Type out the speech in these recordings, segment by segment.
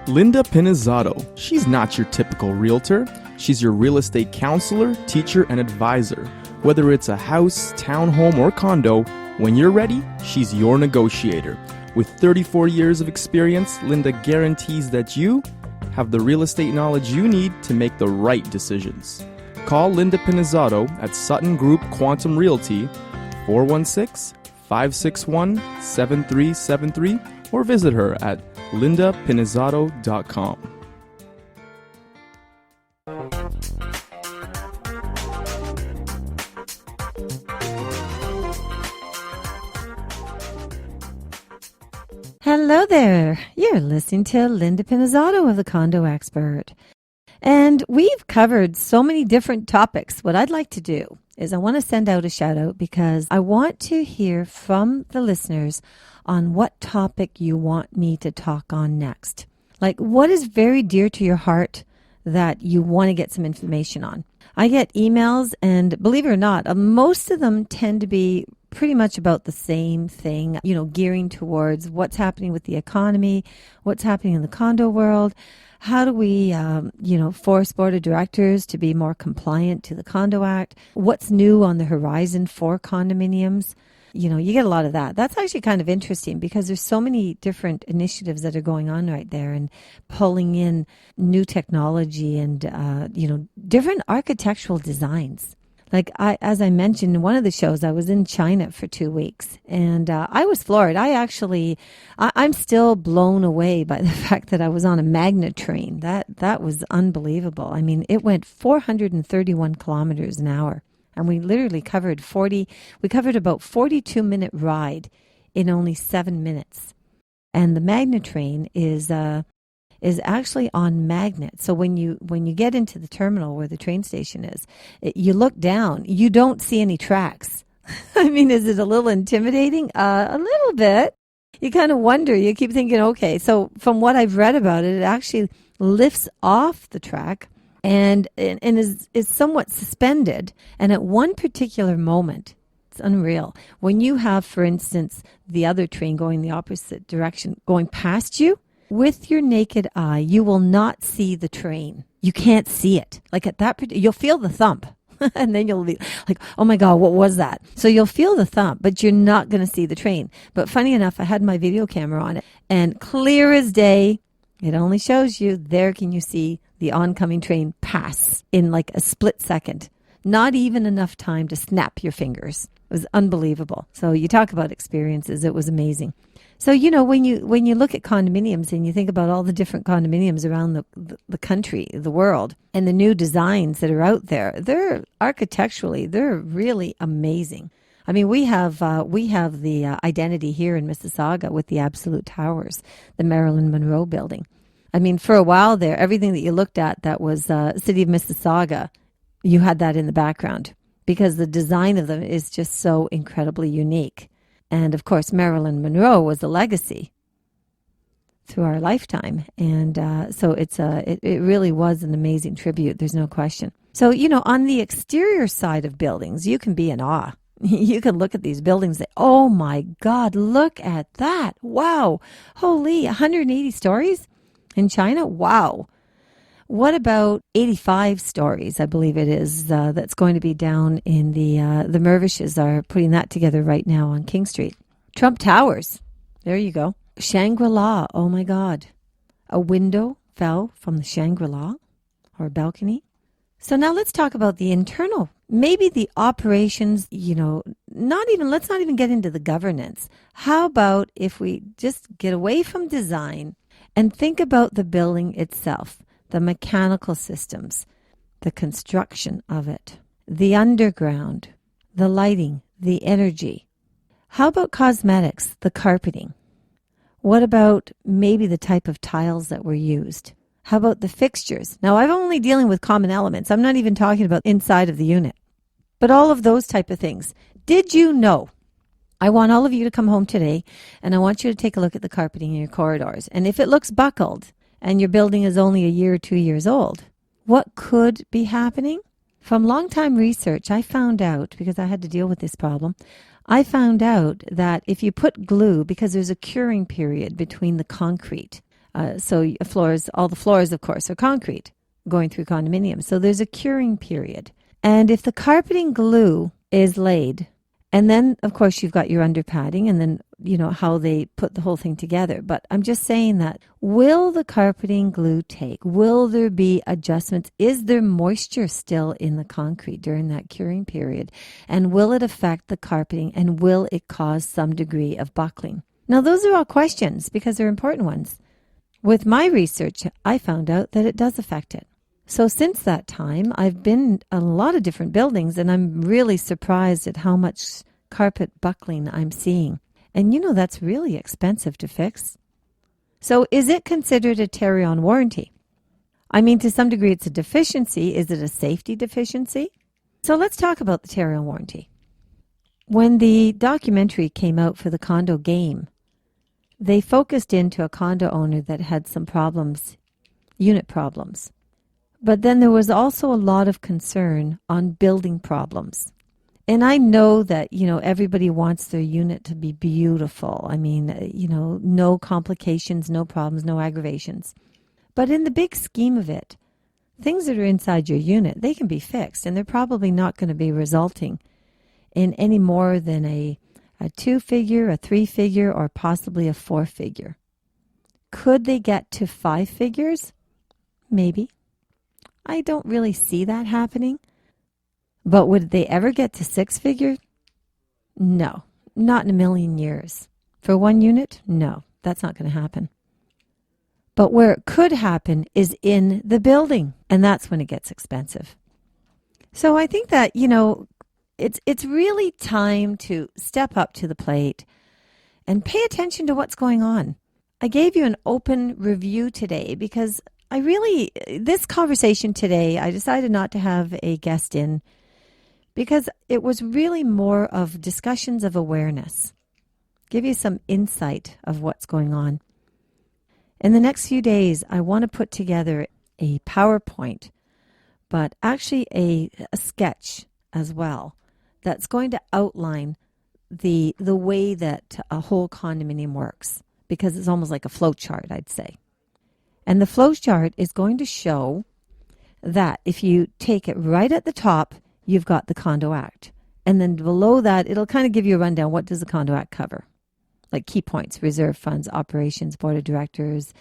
Linda Pinizzato. She's not your typical realtor. She's your real estate counselor, teacher, and advisor. Whether it's a house, townhome, or condo, when you're ready, she's your negotiator. With 34 years of experience, Linda guarantees that you have the real estate knowledge you need to make the right decisions. Call Linda Pinizzato at Sutton Group Quantum Realty, 416-561-7373, or visit her at lindapinizzato.com. Hello there. You're listening to Linda Pinizzato of the Condo Expert. And we've covered so many different topics. What I'd like to do is I want to send out a shout out because I want to hear from the listeners on what topic you want me to talk on next. Like, what is very dear to your heart that you want to get some information on? I get emails, and believe it or not, most of them tend to be pretty much about the same thing, gearing towards what's happening with the economy, what's happening in the condo world. How do we, force board of directors to be more compliant to the Condo Act? What's new on the horizon for condominiums? You get a lot of that. That's actually kind of interesting because there's so many different initiatives that are going on right there and pulling in new technology and, different architectural designs. Like as I mentioned in one of the shows, I was in China for 2 weeks and I was floored. I'm still blown away by the fact that I was on a magnet train. That was unbelievable. I mean, it went 431 kilometers an hour. And we literally covered about 42-minute ride in only 7 minutes. And the magnet train is actually on magnets. So when you get into the terminal where the train station is, you look down, you don't see any tracks. I mean, is it a little intimidating? A little bit. You kind of wonder. You keep thinking, okay, so from what I've read about it, it actually lifts off the track and is somewhat suspended. And at one particular moment, it's unreal. When you have, for instance, the other train going the opposite direction, going past you, with your naked eye, you will not see the train. You can't see it. Like at that, you'll feel the thump. And then you'll be like, oh my God, what was that? So you'll feel the thump, but you're not going to see the train. But funny enough, I had my video camera on it and clear as day, it only shows you there can you see the oncoming train pass in like a split second. Not even enough time to snap your fingers. It was unbelievable. So you talk about experiences. It was amazing. So, when you look at condominiums and you think about all the different condominiums around the country, the world, and the new designs that are out there, they're architecturally, they're really amazing. I mean, we have the identity here in Mississauga with the Absolute Towers, the Marilyn Monroe building. I mean, for a while there, everything that you looked at that was City of Mississauga, you had that in the background because the design of them is just so incredibly unique. And of course, Marilyn Monroe was a legacy through our lifetime. And so it really was an amazing tribute. There's no question. So, on the exterior side of buildings, you can be in awe. You can look at these buildings and say, oh my God, look at that. Wow. Holy, 180 stories in China? Wow. What about 85 stories, I believe it is, that's going to be down in the Mervishes are putting that together right now on King Street. Trump Towers, there you go. Shangri-La, oh my God. A window fell from the Shangri-La or balcony. So now let's talk about the internal, maybe the operations, let's not even get into the governance. How about if we just get away from design and think about the building itself? The mechanical systems, the construction of it, the underground, the lighting, the energy. How about cosmetics, the carpeting? What about maybe the type of tiles that were used? How about the fixtures? Now, I'm only dealing with common elements. I'm not even talking about inside of the unit. But all of those type of things. Did you know? I want all of you to come home today, and I want you to take a look at the carpeting in your corridors. And if it looks buckled, and your building is only a year or 2 years old, what could be happening? From long-time research, I found out, because I had to deal with this problem, I found out that if you put glue, because there's a curing period between the concrete, So floors, all the floors, of course, are concrete going through condominiums. So there's a curing period. And if the carpeting glue is laid, and then, of course, you've got your under padding and then, how they put the whole thing together. But I'm just saying that, will the carpeting glue take? Will there be adjustments? Is there moisture still in the concrete during that curing period? And will it affect the carpeting? And will it cause some degree of buckling? Now, those are all questions because they're important ones. With my research, I found out that it does affect it. So since that time, I've been in a lot of different buildings, and I'm really surprised at how much carpet buckling I'm seeing. And that's really expensive to fix. So is it considered a carry-on warranty? I mean, to some degree, it's a deficiency. Is it a safety deficiency? So let's talk about the carry-on warranty. When the documentary came out for the condo game, they focused into a condo owner that had some problems, unit problems. But then there was also a lot of concern on building problems. And I know that, everybody wants their unit to be beautiful. I mean, no complications, no problems, no aggravations. But in the big scheme of it, things that are inside your unit, they can be fixed. And they're probably not going to be resulting in any more than a 2-figure, a 3-figure, or possibly a 4-figure. Could they get to 5 figures? Maybe. I don't really see that happening. But would they ever get to 6 figures? No, not in a million years. For one unit? No, that's not going to happen. But where it could happen is in the building, and that's when it gets expensive. So I think that, it's really time to step up to the plate and pay attention to what's going on. I gave you an open review today because this conversation today, I decided not to have a guest in because it was really more of discussions of awareness. Give you some insight of what's going on. In the next few days, I want to put together a PowerPoint, but actually a sketch as well that's going to outline the way that a whole condominium works, because it's almost like a flow chart, I'd say. And the flow chart is going to show that if you take it right at the top, you've got the Condo Act. And then below that, it'll kind of give you a rundown. What does the Condo Act cover? Like key points, reserve funds, operations, board of directors,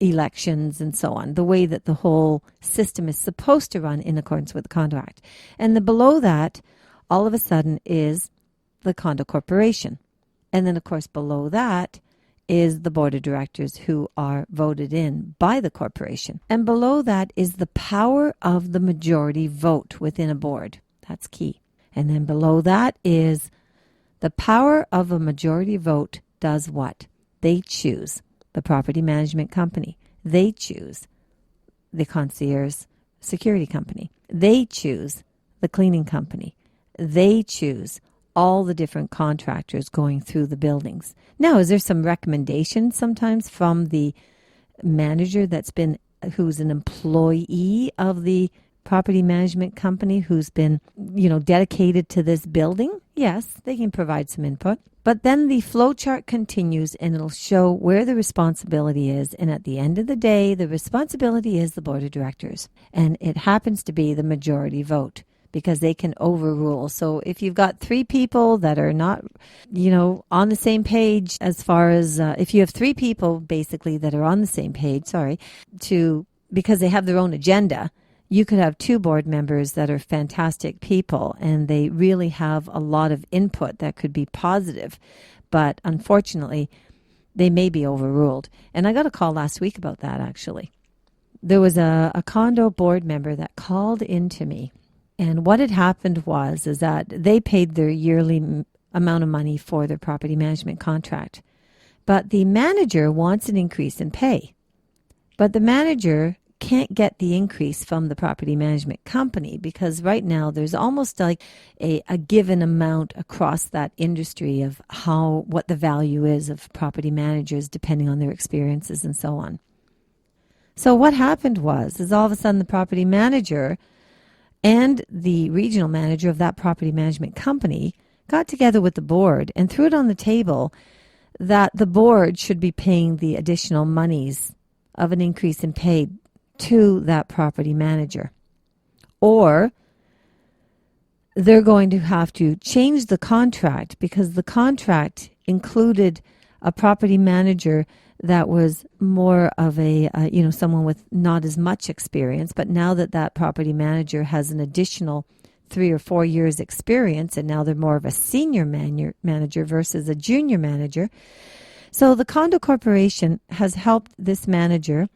elections, and so on. The way that the whole system is supposed to run in accordance with the Condo Act. And then below that, all of a sudden, is the condo corporation. And then, of course, below that is the board of directors who are voted in by the corporation. And below that is the power of the majority vote within a board. That's key. And then below that is the power of a majority vote does what? They choose the property management company. They choose the concierge security company. They choose the cleaning company. They choose all the different contractors going through the buildings. Now, is there some recommendation sometimes from the manager who's an employee of the property management company who's been, dedicated to this building? Yes, they can provide some input. But then the flow chart continues and it'll show where the responsibility is. And at the end of the day, the responsibility is the board of directors. And it happens to be the majority vote, because they can overrule. So if you've got 3 people that are not, on the same page, as far as if you have 3 people basically that are on the same page, because they have their own agenda, you could have 2 board members that are fantastic people and they really have a lot of input that could be positive. But unfortunately, they may be overruled. And I got a call last week about that, actually. There was a condo board member that called into me. And what had happened is that they paid their yearly amount of money for their property management contract. But the manager wants an increase in pay. But the manager can't get the increase from the property management company because right now there's almost like a given amount across that industry of what the value is of property managers depending on their experiences and so on. So what happened is all of a sudden the property manager and the regional manager of that property management company got together with the board and threw it on the table that the board should be paying the additional monies of an increase in pay to that property manager. Or they're going to have to change the contract because the contract included a property manager that was more of a, someone with not as much experience. But now that property manager has an additional 3 or 4 years experience, and now they're more of a senior manager versus a junior manager. So the condo corporation has helped this manager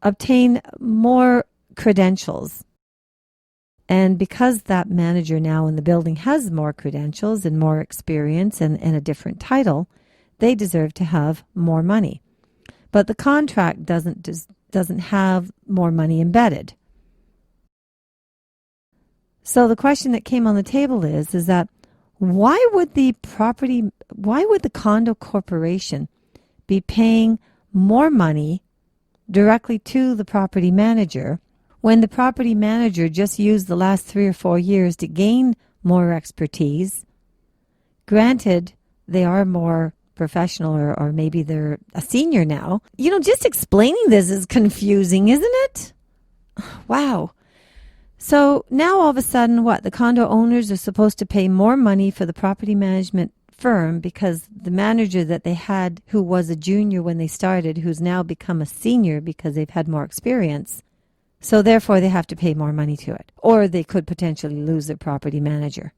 obtain more credentials. And because that manager now in the building has more credentials and more experience and a different title, they deserve to have more money. But the contract doesn't have more money embedded. So the question that came on the table is that why would the condo corporation be paying more money directly to the property manager when the property manager just used the last 3 or 4 years to gain more expertise? Granted, they are more professional or maybe they're a senior now. Just explaining this is confusing, isn't it? Wow. So now all of a sudden, the condo owners are supposed to pay more money for the property management firm because the manager that they had, who was a junior when they started, who's now become a senior because they've had more experience. So therefore they have to pay more money to it. Or they could potentially lose their property manager.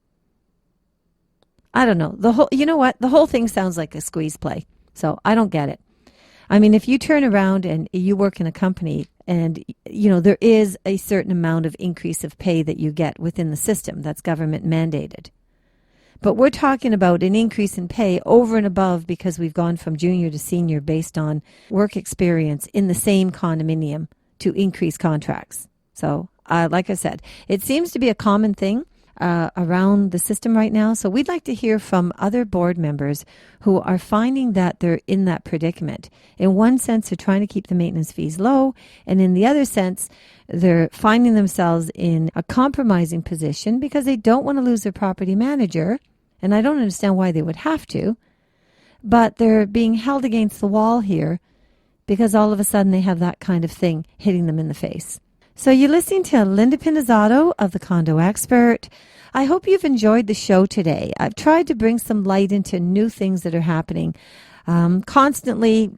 I don't know. The whole thing sounds like a squeeze play. So I don't get it. I mean, if you turn around and you work in a company and, there is a certain amount of increase of pay that you get within the system that's government mandated. But we're talking about an increase in pay over and above because we've gone from junior to senior based on work experience in the same condominium to increase contracts. So, like I said, it seems to be a common thing around the system right now. So we'd like to hear from other board members who are finding that they're in that predicament. In one sense, they're trying to keep the maintenance fees low, and in the other sense, they're finding themselves in a compromising position because they don't want to lose their property manager, and I don't understand why they would have to, but they're being held against the wall here because all of a sudden they have that kind of thing hitting them in the face. So you're listening to Linda Pinizzato of the Condo Expert. I hope you've enjoyed the show today. I've tried to bring some light into new things that are happening. Constantly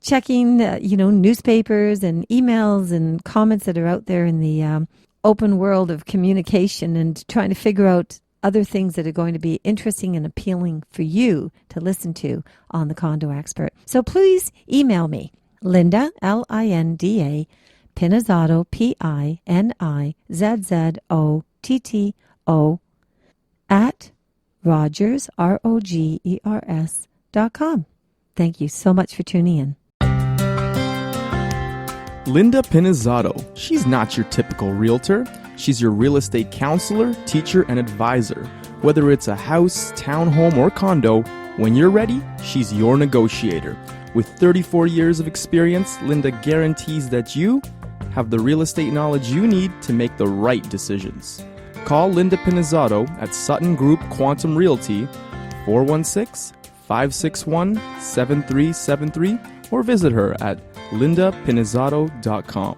checking, newspapers and emails and comments that are out there in the open world of communication and trying to figure out other things that are going to be interesting and appealing for you to listen to on the Condo Expert. So please email me, Linda, Linda, Pinizzato, Pinizzato, at Rogers, ROGERS.com. Thank you so much for tuning in. Linda Pinizzato. She's not your typical realtor. She's your real estate counselor, teacher, and advisor. Whether it's a house, townhome, or condo, when you're ready, she's your negotiator. With 34 years of experience, Linda guarantees that you have the real estate knowledge you need to make the right decisions. Call Linda Pinizzato at Sutton Group Quantum Realty, 416-561-7373, or visit her at lindapinizzato.com.